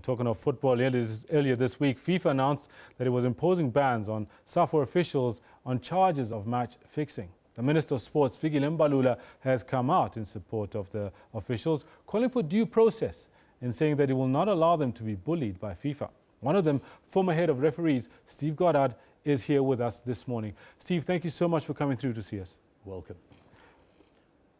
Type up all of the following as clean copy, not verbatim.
Talking of football, earlier this week, FIFA announced that it was imposing bans on SAFA officials on charges of match fixing. The Minister of Sports, Fikile Mbalula, has come out in support of the officials, calling for due process and saying that it will not allow them to be bullied by FIFA. One of them, former head of referees, Steve Goddard, is here with us this morning. Steve, thank you so much for coming through to see us. Welcome.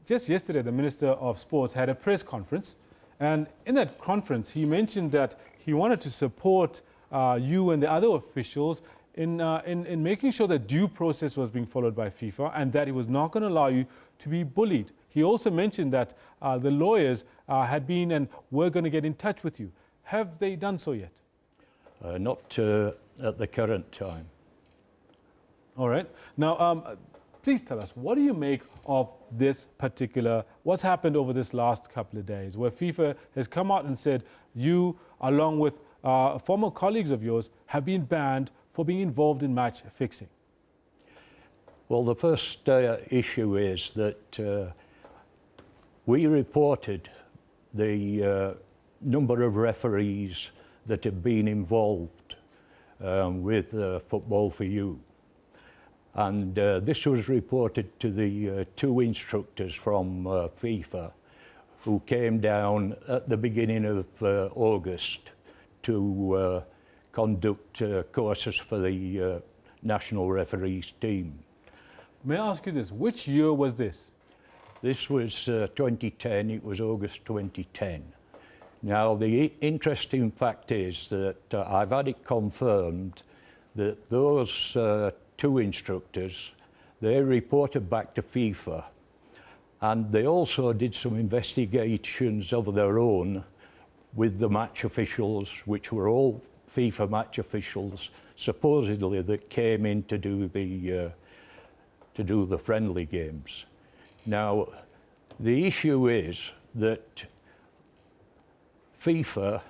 Just yesterday, the Minister of Sports had a press conference, and in that conference, he mentioned that he wanted to support you and the other officials in making sure that due process was being followed by FIFA and that he was not going to allow you to be bullied. He also mentioned that the lawyers had been and were going to get in touch with you. Have they done so yet? Not at the current time. All right. Now, please tell us, what do you make of this particular, what's happened over this last couple of days, where FIFA has come out and said you, along with former colleagues of yours, have been banned for being involved in match fixing? Well, the first issue is that we reported the number of referees that have been involved with Football for You. And this was reported to the two instructors from FIFA who came down at the beginning of August to conduct courses for the national referees team. May I ask you this, which year was this? This was 2010, it was August 2010. Now, the interesting fact is that I've had it confirmed that those two instructors, they reported back to FIFA, and they also did some investigations of their own with the match officials, which were all FIFA match officials, supposedly, that came in to do the friendly games. Now, the issue is that FIFA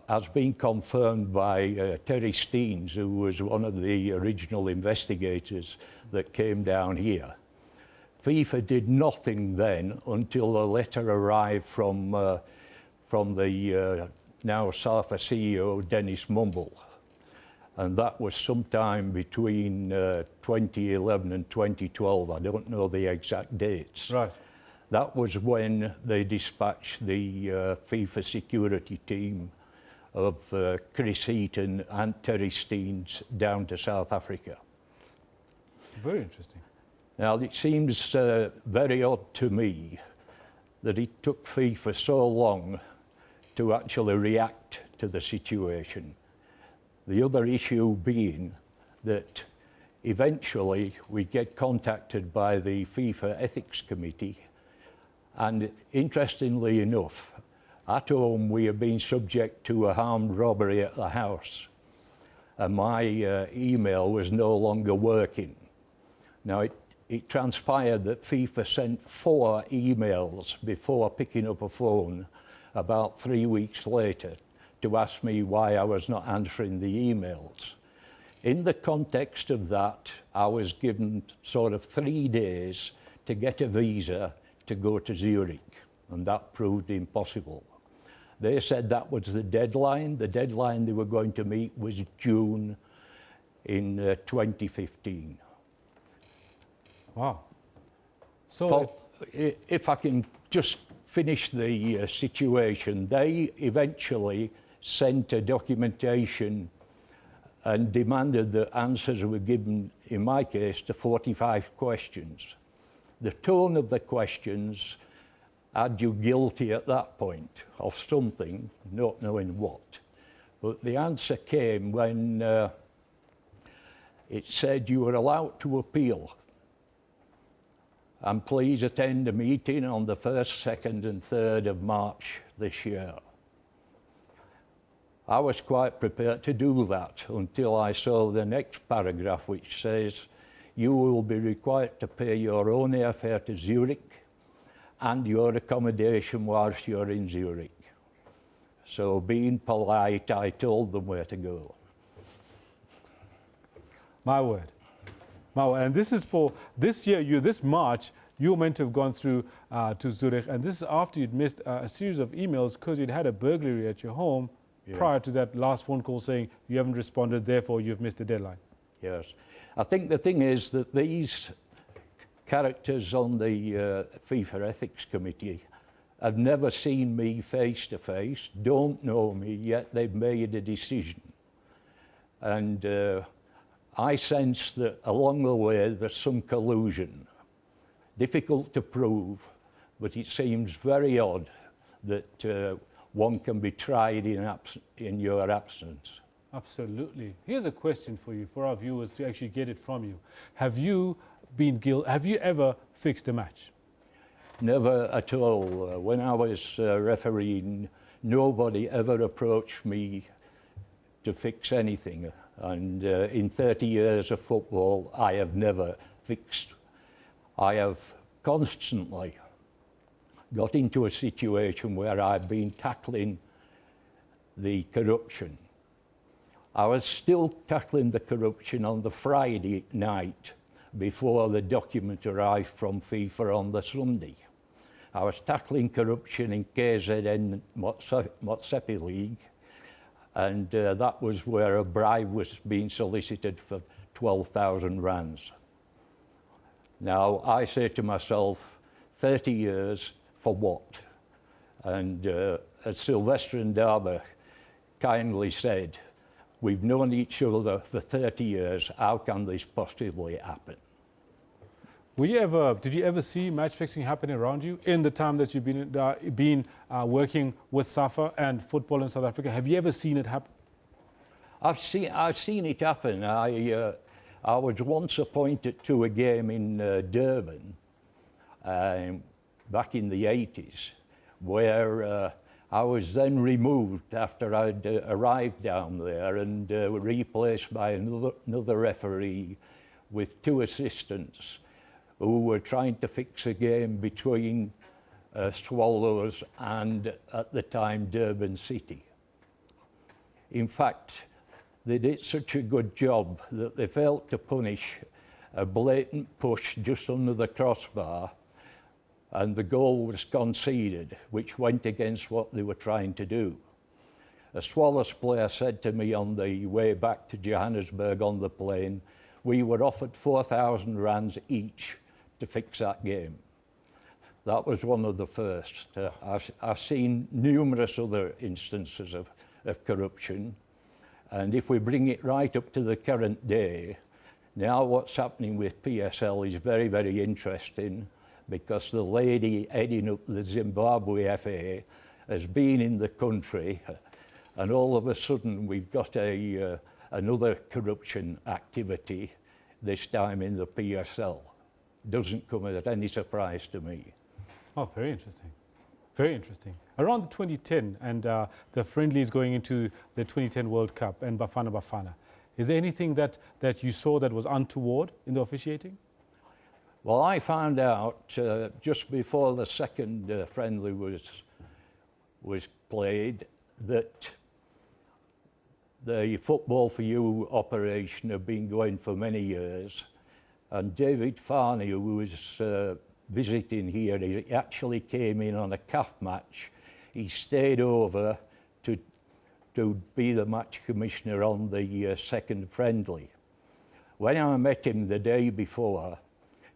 has been confirmed by Terry Steens, who was one of the original investigators that came down here. FIFA did nothing then until a letter arrived from the now SAFA CEO, Dennis Mumble. And that was sometime between 2011 and 2012. I don't know the exact dates. Right. That was when they dispatched the FIFA security team of Chris Heaton and Terry Steens down to South Africa. Very interesting. Now, it seems very odd to me that it took FIFA so long to actually react to the situation. The other issue being that eventually we get contacted by the FIFA Ethics Committee, and interestingly enough, at home we have been subject to a armed robbery at the house, and my email was no longer working. Now, it transpired that FIFA sent 4 emails before picking up a phone about 3 weeks later to ask me why I was not answering the emails. In the context of that, I was given sort of 3 days to get a visa to go to Zurich, and that proved impossible. They said that was the deadline. The deadline they were going to meet was June in 2015. Wow. So if I can just finish the situation, they eventually sent a documentation and demanded that answers were given, in my case, to 45 questions. The tone of the questions had you guilty at that point of something, not knowing what. But the answer came when it said you were allowed to appeal, and please attend a meeting on the 1st, 2nd and 3rd of March this year. I was quite prepared to do that until I saw the next paragraph, which says you will be required to pay your own airfare to Zurich and your accommodation whilst you're in Zurich. So, being polite, I told them where to go. My word. And this is for this year, this March, you were meant to have gone through to Zurich, and this is after you'd missed a series of emails because you'd had a burglary at your home prior to that last phone call saying you haven't responded, therefore you've missed the deadline. Yes. I think the thing is that these characters on the FIFA Ethics Committee have never seen me face to face, don't know me, yet they've made a decision. And I sense that along the way there's some collusion. Difficult to prove, but it seems very odd that one can be tried in your absence. Absolutely. Here's a question for you, for our viewers to actually get it from you. Have you ever fixed a match? Never at all. When I was refereeing, nobody ever approached me to fix anything. And in 30 years of football, I have never fixed. I have constantly got into a situation where I've been tackling the corruption. I was still tackling the corruption on the Friday night before the document arrived from FIFA on the Sunday. I was tackling corruption in KZN Motsepe League, and that was where a bribe was being solicited for 12,000 rands. Now, I say to myself, 30 years for what? And as Sylvester and Darby kindly said, we've known each other for 30 years, how can this possibly happen? Did you ever see match fixing happen around you in the time that you've been working with SAFA and football in South Africa? Have you ever seen it happen? I've seen it happen. I was once appointed to a game in Durban back in the 80s, where I was then removed after I'd arrived down there and replaced by another referee with two assistants who were trying to fix a game between Swallows and, at the time, Durban City. In fact, they did such a good job that they failed to punish a blatant push just under the crossbar, and the goal was conceded, which went against what they were trying to do. A Swallows player said to me on the way back to Johannesburg on the plane, we were offered 4,000 rands each to fix that game. That was one of the first. I've seen numerous other instances of corruption, and if we bring it right up to the current day, now what's happening with PSL is very, very interesting, because the lady heading up the Zimbabwe FA has been in the country, and all of a sudden we've got another corruption activity, this time in the PSL. Doesn't come as any surprise to me. Oh, very interesting. Very interesting. Around the 2010 and the friendlies going into the 2010 World Cup and Bafana Bafana, is there anything that you saw that was untoward in the officiating? Well, I found out just before the second friendly was played that the Football for You operation had been going for many years, and David Farney, who was visiting here, he actually came in on a CAF match. He stayed over to be the match commissioner on the second friendly. When I met him the day before,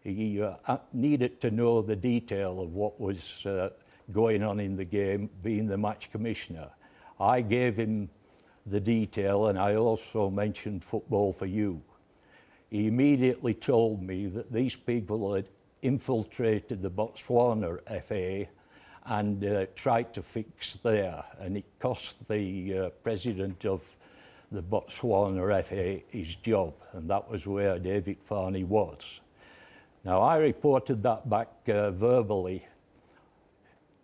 he needed to know the detail of what was going on in the game, being the match commissioner. I gave him the detail, and I also mentioned Football for You. He immediately told me that these people had infiltrated the Botswana FA and tried to fix there, and it cost the president of the Botswana FA his job, and that was where David Farney was. Now, I reported that back verbally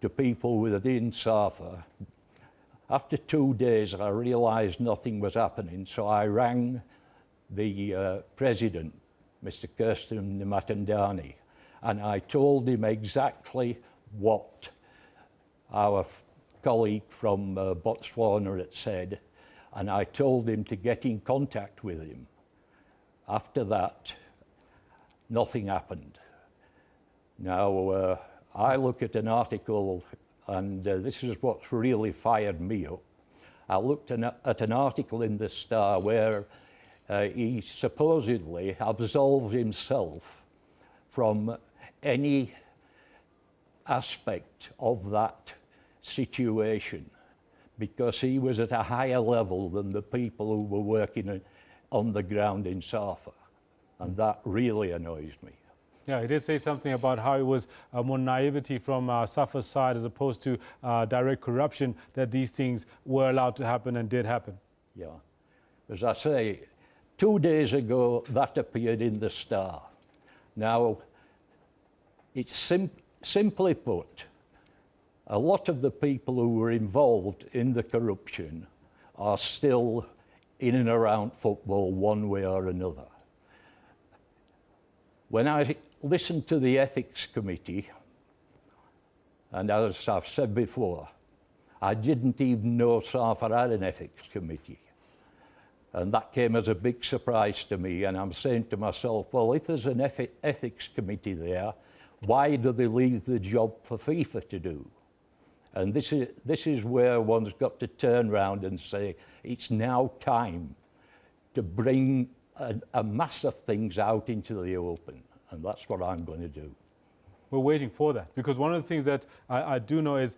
to people within SAFA. After 2 days, I realised nothing was happening, so I rang the president, Mr. Kirsten Matandani, and I told him exactly what our colleague from Botswana had said, and I told him to get in contact with him. After that, nothing happened. Now, I look at an article, and this is what's really fired me up. I looked at an article in the Star where he supposedly absolved himself from any aspect of that situation because he was at a higher level than the people who were working on the ground in Safa. And that really annoys me. Yeah, he did say something about how it was more naivety from Safa's side as opposed to direct corruption that these things were allowed to happen and did happen. Yeah. As I say, 2 days ago, that appeared in the Star. Now, it's simply put, a lot of the people who were involved in the corruption are still in and around football one way or another. When I listened to the ethics committee, and as I've said before, I didn't even know Safa had an ethics committee. And that came as a big surprise to me, and I'm saying to myself, well, if there's an ethics committee there, why do they leave the job for FIFA to do? And this is where one's got to turn around and say, it's now time to bring a mass of things out into the open, and that's what I'm going to do. We're waiting for that, because one of the things that I do know is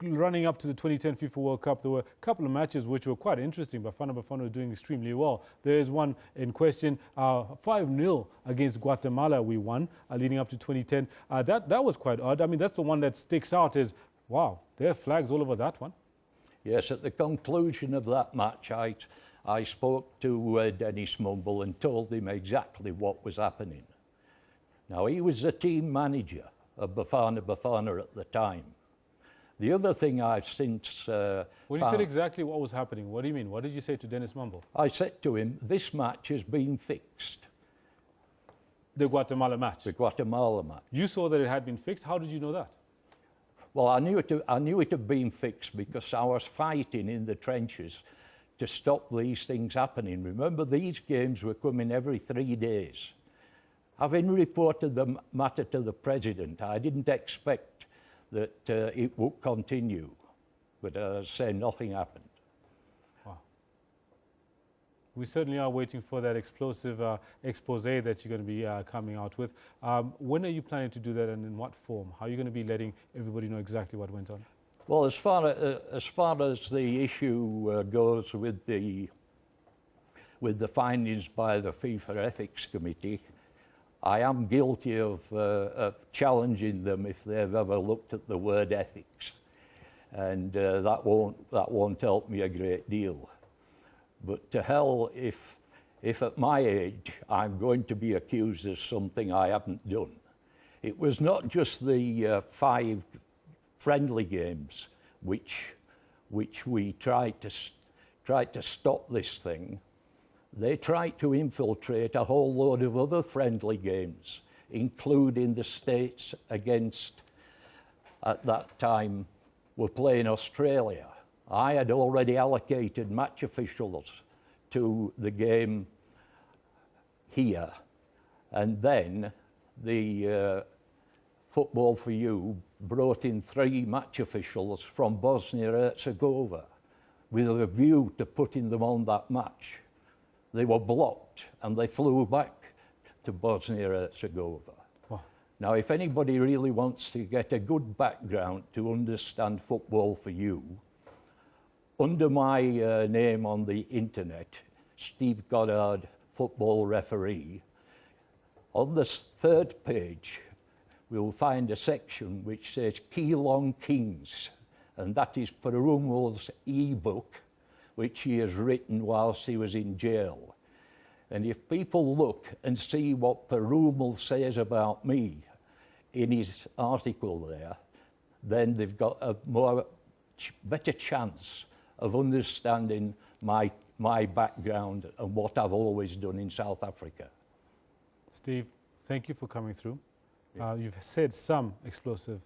running up to the 2010 FIFA World Cup, there were a couple of matches which were quite interesting. Bafana Bafana were doing extremely well. There is one in question, 5-0 against Guatemala we won, leading up to 2010. That was quite odd. I mean, that's the one that sticks out is, wow, there are flags all over that one. Yes, at the conclusion of that match, I spoke to Dennis Mumble and told him exactly what was happening. Now, he was the team manager of Bafana Bafana at the time. The other thing I've since When you said exactly what was happening, what do you mean? What did you say to Dennis Mumble? I said to him, this match has been fixed. The Guatemala match? The Guatemala match. You saw that it had been fixed. How did you know that? Well, I knew it had been fixed because I was fighting in the trenches to stop these things happening. Remember, these games were coming every 3 days. Having reported the matter to the president, I didn't expect that it would continue. But as I say, nothing happened. Wow. We certainly are waiting for that explosive expose that you're going to be coming out with. When are you planning to do that, and in what form? How are you going to be letting everybody know exactly what went on? Well, as far as the issue goes with the findings by the FIFA Ethics Committee, I am guilty of challenging them if they've ever looked at the word ethics, and that won't help me a great deal. But to hell, if at my age I'm going to be accused of something I haven't done. It was not just the 5 friendly games which we tried to stop this thing. They tried to infiltrate a whole load of other friendly games, including the States against, at that time, were playing Australia. I had already allocated match officials to the game here, and then the Football for You brought in 3 match officials from Bosnia-Herzegovina with a view to putting them on that match. They were blocked and they flew back to Bosnia-Herzegovina. Wow. Now, if anybody really wants to get a good background to understand Football for You, under my name on the internet, Steve Goddard, football referee, on the 3rd page, we'll find a section which says Keelong Kings, and that is Perumal's e-book, which he has written whilst he was in jail. And if people look and see what Perumal says about me in his article there, then they've got a better chance of understanding my background and what I've always done in South Africa. Steve, thank you for coming through. You've said some explosive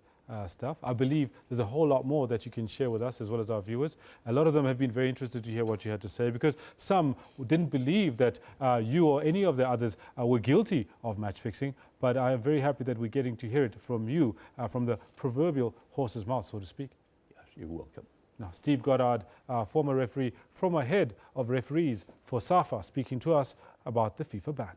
stuff. I believe there's a whole lot more that you can share with us as well as our viewers. A lot of them have been very interested to hear what you had to say, because some didn't believe that you or any of the others were guilty of match fixing. but I am very happy that we're getting to hear it from you, from the proverbial horse's mouth, so to speak. Yes, you're welcome. Now, Steve Goddard, former referee, former head of referees for SAFA, speaking to us about the FIFA ban.